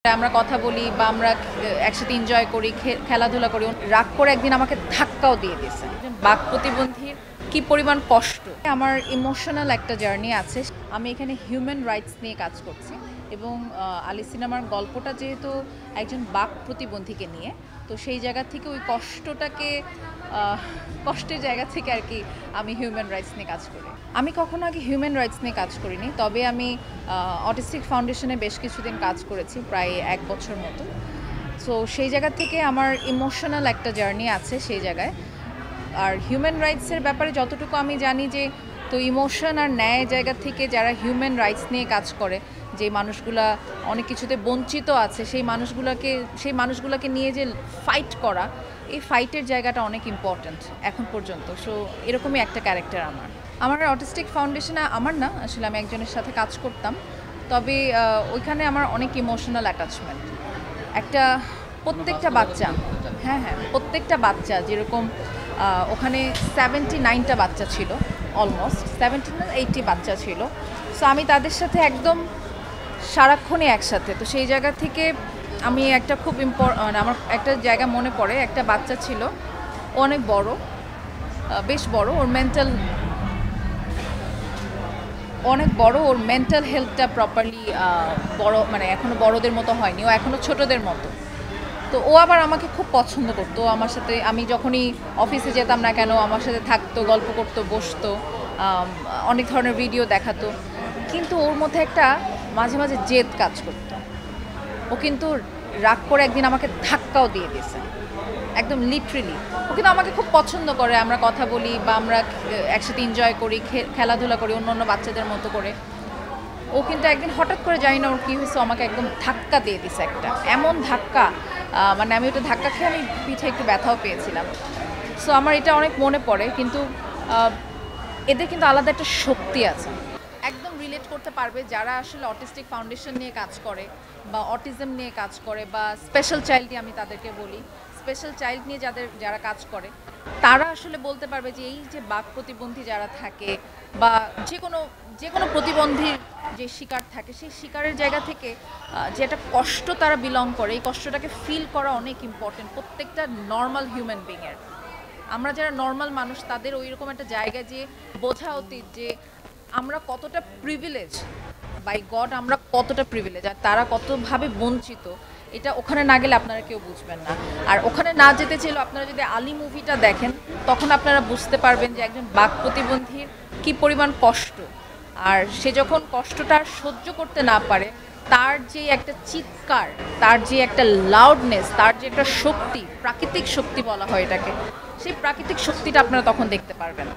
আমরা কথা বলি বা আমরা একসাথে এনজয় করি, খেলাধুলা করি। রাগ করে একদিন আমাকে ধাক্কাও দিয়ে দিয়েছে। বাক প্রতিবন্ধীর কি পরিমাণ কষ্ট। আমার ইমোশনাল একটা জার্নি আছে। আমি এখানে হিউম্যান রাইটস নিয়ে কাজ করছি এবং আলি সিনেমার গল্পটা যেহেতু একজন বাক প্রতিবন্ধীকে নিয়ে, তো সেই জায়গা থেকে ওই কষ্টটাকে কষ্টের জায়গা থেকে আর কি আমি হিউম্যান রাইটস নিয়ে কাজ করি। আমি কখনো আগে হিউম্যান রাইটস নিয়ে কাজ করিনি, তবে আমি অটিস্টিক ফাউন্ডেশনে বেশ কিছুদিন কাজ করেছি, প্রায় 1 বছর মতো। সো সেই জায়গা থেকে আমার ইমোশনাল একটা জার্নি আছে সেই জায়গায়। আর হিউম্যান রাইটসের ব্যাপারে যতটুকু আমি জানি যে তো ইমোশন আর ন্যায় জায়গা থেকে যারা হিউম্যান রাইটস নিয়ে কাজ করে, যে মানুষগুলা অনেক কিছুতে বঞ্চিত আছে, সেই মানুষগুলোকে নিয়ে যে ফাইট করা, এই ফাইটের জায়গাটা অনেক ইম্পর্ট্যান্ট এখন পর্যন্ত। সো এরকমই একটা ক্যারেক্টার আমার অটিস্টিক ফাউন্ডেশনে আমার না, আসলে আমি একজনের সাথে কাজ করতাম, তবে ওইখানে আমার অনেক ইমোশনাল অ্যাটাচমেন্ট। একটা প্রত্যেকটা বাচ্চা, হ্যাঁ, প্রত্যেকটা বাচ্চা যেরকম ওখানে 79টা বাচ্চা ছিল, অলমোস্ট 70 না 80 বাচ্চা ছিল। সো আমি তাদের সাথে একদম সারাক্ষণই একসাথে। তো সেই জায়গা থেকে আমি একটা খুব আমার একটা জায়গা মনে পড়ে, একটা বাচ্চা ছিল, ও অনেক বড়, বেশ বড়, ওর মেন্টাল হেলথটা প্রপারলি বড়, মানে এখনও বড়দের মতো হয়নি, ও এখনও ছোটদের মতো। তো ও আবার আমাকে খুব পছন্দ করতো, আমার সাথে আমি যখনই অফিসে যেতাম না কেন আমার সাথে থাকতো, গল্প করতো, বসতো, অনেক ধরনের ভিডিও দেখাতো। কিন্তু ওর মধ্যে একটা মাঝে মাঝে জেদ কাজ করতো। ও কিন্তু রাগ করে একদিন আমাকে ধাক্কাও দিয়ে দিয়েছে, একদম লিটারেলি। ও কিন্তু আমাকে খুব পছন্দ করে, আমরা কথা বলি বা আমরা একসাথে এনজয় করি, খেলাধুলা করি অন্য বাচ্চাদের মতো করে। ও কিন্তু একদিন হঠাৎ করে, জানি না ওর কী হয়েছে, আমাকে একদম ধাক্কা দিয়ে দিছে, একটা এমন ধাক্কা, মানে আমি ওটা ধাক্কা খেয়ে আমি পিঠে একটু ব্যথাও পেয়েছিলাম। সো আমার এটা অনেক মনে পড়ে। কিন্তু এদের কিন্তু আলাদা একটা শক্তি আছে, একদম রিলেট করতে পারবে যারা আসলে অটিস্টিক ফাউন্ডেশন নিয়ে কাজ করে বা অটিজম নিয়ে কাজ করে বা স্পেশাল চাইল্ড, আমি তাদেরকে বলি, স্পেশাল চাইল্ড নিয়ে যারা কাজ করে, তারা আসলে বলতে পারবে যে এই যে বাক প্রতিবন্ধী যারা থাকে বা যে কোনো প্রতিবন্ধীর যে শিকার থাকে, সেই শিকারের জায়গা থেকে যে একটা কষ্ট তারা বিলং করে, এই কষ্টটাকে ফিল করা অনেক ইম্পর্টেন্ট প্রত্যেকটা নর্মাল হিউম্যান বিংয়ের। আমরা যারা নর্মাল মানুষ, তাদের ওই রকম একটা জায়গায় যে বোঝা উচিত যে আমরা কতটা প্রিভিলেজ, বাই গড আমরা কতটা প্রিভিলেজ, আর তারা কতভাবে বঞ্চিত। এটা ওখানে না গেলে আপনারা কেউ বুঝবেন না। আর ওখানে না যেতে চাইলেও আপনারা যদি আলি মুভিটা দেখেন, তখন আপনারা বুঝতে পারবেন যে একজন বাক প্রতিবন্ধীর কি পরিমাণ কষ্ট। আর সে যখন কষ্টটা সহ্য করতে না পারে, তার যে একটা চিৎকার, তার যে একটা লাউডনেস, তার যে একটা শক্তি, প্রাকৃতিক শক্তি বলা হয় এটাকে, সেই প্রাকৃতিক শক্তিটা আপনারা তখন দেখতে পারবেন।